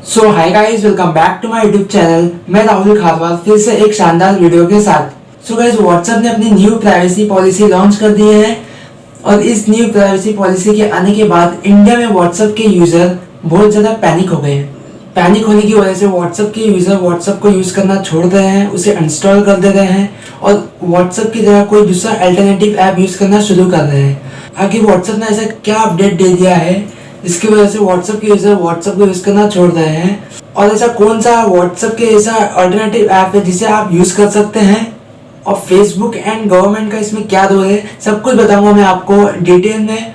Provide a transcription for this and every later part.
So hi guys, welcome back to my YouTube channel. मैं राहुल खारवाल फिर से एक शानदार वीडियो के साथ। सो गाइस, व्हाट्सएप ने अपनी न्यू प्राइवेसी पॉलिसी लॉन्च कर दी है और इस न्यू प्राइवेसी पॉलिसी के आने के बाद इंडिया में व्हाट्सएप के यूजर बहुत ज़्यादा पैनिक हो गए हैं। पैनिक होने की वजह से व्हाट्सएप के यूजर व्हाट्सएप को यूज़ करना छोड़ रहे हैं, उसे इंस्टॉल कर दे रहे हैं और व्हाट्सएप की जगह कोई दूसरा अल्टरनेटिव ऐप यूज़ करना शुरू कर रहे हैं। आखिर व्हाट्सएप ने ऐसा क्या अपडेट दे दिया है जिसकी वजह से व्हाट्सएप के यूजर व्हाट्सएप को यूज़ करना छोड़ रहे हैं, और ऐसा कौन सा व्हाट्सएप के ऐसा अल्टरनेटिव ऐप है जिसे आप यूज़ कर सकते हैं, और फेसबुक एंड गवर्नमेंट का इसमें क्या रोल है, सब कुछ बताऊंगा मैं आपको डिटेल में।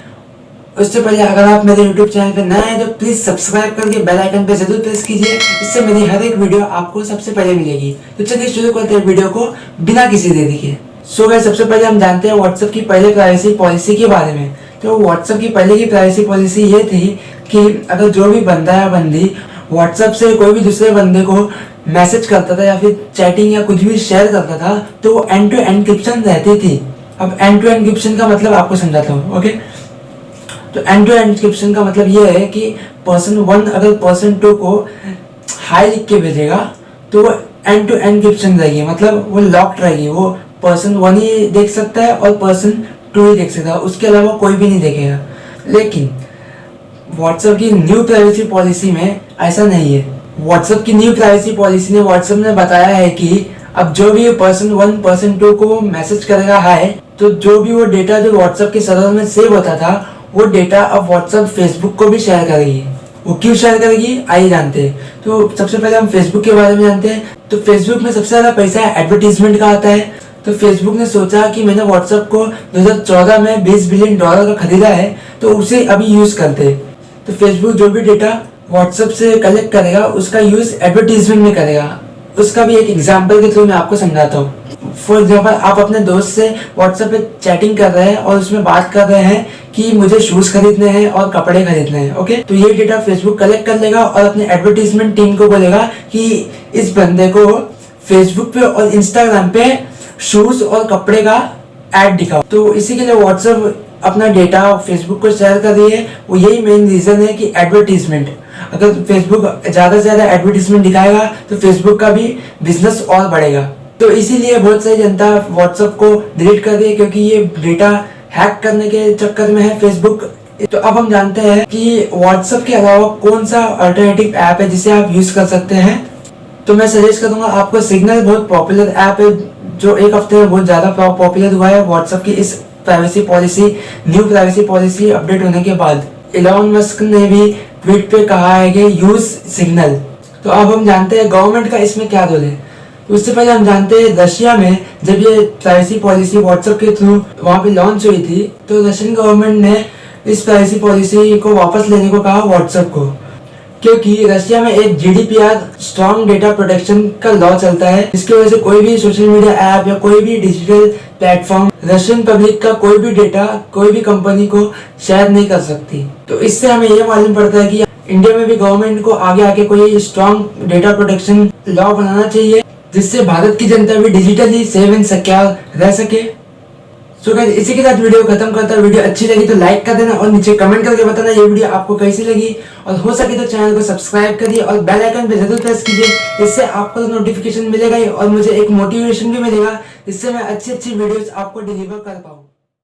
उससे पहले अगर आप मेरे यूट्यूब चैनल पर नए हैं तो प्लीज़ सब्सक्राइब करके बेल आइकन पर जरूर प्रेस कीजिए, इससे मेरी हर एक वीडियो आपको सबसे पहले मिलेगी। तो चलिए शुरू करते हैं वीडियो को बिना किसी देरी के। सो गाइस, सबसे पहले हम जानते हैं व्हाट्सएप की पहले प्राइवेसी पॉलिसी के बारे में। तो व्हाट्सएप की पहले की प्राइवेसी पॉलिसी ये थी कि अगर जो भी बंदा या बंदी व्हाट्सएप से कोई भी दूसरे बंदे को मैसेज करता था या फिर चैटिंग या कुछ भी शेयर करता था तो वो एंड टू एन्क्रिप्शन रहती थी। अब एंड टू एन्क्रिप्शन का मतलब आपको समझाता हूँ, ओके। तो एंड टू एन्क्रिप्शन का मतलब ये है कि पर्सन 1 अगर पर्सन 2 को हाई लिख के भेजेगा तो वो एंड टू एन्क्रिप्शन रहेगी, मतलब वो लॉक्ड रहेगी। वो पर्सन 1 ही देख सकता है और पर्सन 2 ही देख सकता है, उसके अलावा कोई भी नहीं देखेगा। लेकिन व्हाट्सएप की न्यू प्राइवेसी पॉलिसी में ऐसा नहीं है। व्हाट्सएप की न्यू प्राइवेसी पॉलिसी ने व्हाट्सएप ने बताया है कि अब जो भी पर्सन 1 पर्सन 2 को मैसेज करेगा हाय, तो जो भी वो डेटा जो व्हाट्सएप के सर्वर में सेव होता था वो डेटा अब व्हाट्सएप फेसबुक को भी शेयर करेगी। वो क्यों शेयर करेगी आइए जानते हैं। तो सबसे पहले हम फेसबुक के बारे में जानते हैं। तो फेसबुक में सबसे ज़्यादा पैसा एडवर्टीजमेंट का आता है। तो फेसबुक ने सोचा कि मैंने व्हाट्सएप को 2014 में $20 बिलियन का खरीदा है तो उसे अभी यूज़ करते। तो फेसबुक जो भी डेटा व्हाट्सएप से कलेक्ट करेगा उसका यूज़ एडवर्टीजमेंट में करेगा। उसका भी एक एग्जांपल के थ्रू मैं आपको समझाता हूँ। फॉर एग्जांपल, आप अपने दोस्त से व्हाट्सएप पे चैटिंग कर रहे हैं और उसमें बात कर रहे हैं कि मुझे शूज़ खरीदने हैं और कपड़े खरीदने हैं, ओके। तो ये डेटा फेसबुक कलेक्ट कर लेगा और अपने एडवर्टीजमेंट टीम को बोलेगा कि इस बंदे को फेसबुक पे और इंस्टाग्राम पे शूज़ और कपड़े का ऐड दिखाओ। तो इसी के लिए व्हाट्सएप अपना डेटा फेसबुक को शेयर कर रही है। वो यही मेन रीज़न है कि एडवर्टीजमेंट, अगर फेसबुक ज़्यादा से ज़्यादा एडवर्टीजमेंट दिखाएगा तो फेसबुक का भी बिजनेस और बढ़ेगा। तो इसीलिए बहुत सारी जनता व्हाट्सएप को डिलीट कर रही है क्योंकि ये डेटा हैक करने के चक्कर में है फेसबुक। तो अब हम जानते हैं कि व्हाट्सएप के अलावा कौन सा अल्टरनेटिव ऐप है जिसे आप यूज़ कर सकते हैं। तो मैं सजेस्ट करूँगा आपको सिग्नल, बहुत पॉपुलर ऐप है जो एक हफ्ते में बहुत ज़्यादा पॉपुलर हुआ है व्हाट्सएप की इस privacy policy, new privacy policy update होने के बाद। एलन मस्क ने भी ट्वीट पे कहा है कि यूज सिग्नल। तो अब हम जानते हैं गवर्नमेंट का इसमें क्या रोल है। तो उससे पहले हम जानते हैं रशिया में जब ये प्राइवेसी पॉलिसी व्हाट्सएप के थ्रू वहाँ पे लॉन्च हुई थी तो रशियन गवर्नमेंट ने इस प्राइवेसी पॉलिसी को वापस लेने को कहा व्हाट्सएप को, क्योंकि रशिया में एक GDPR स्ट्रॉन्ग डेटा प्रोटेक्शन का लॉ चलता है, जिसकी वजह से कोई भी सोशल मीडिया ऐप या कोई भी डिजिटल प्लेटफॉर्म रशियन पब्लिक का कोई भी डेटा कोई भी कंपनी को शेयर नहीं कर सकती। तो इससे हमें ये मालूम पड़ता है कि इंडिया में भी गवर्नमेंट को आगे आके कोई स्ट्रॉन्ग डेटा प्रोटेक्शन लॉ बनाना चाहिए जिससे भारत की जनता भी डिजिटली सेफ एंड सिक्योर रह सके। सो गाइस, इसी के साथ वीडियो खत्म करता है। वीडियो अच्छी लगी तो लाइक कर देना और नीचे कमेंट करके बताना ये वीडियो आपको कैसी लगी, और हो सके तो चैनल को सब्सक्राइब करिए और बेल आइकन पे जरूर प्रेस कीजिए। इससे आपको तो नोटिफिकेशन मिलेगा ही और मुझे एक मोटिवेशन भी मिलेगा, इससे मैं अच्छी वीडियोस आपको डिलीवर कर पाऊँ।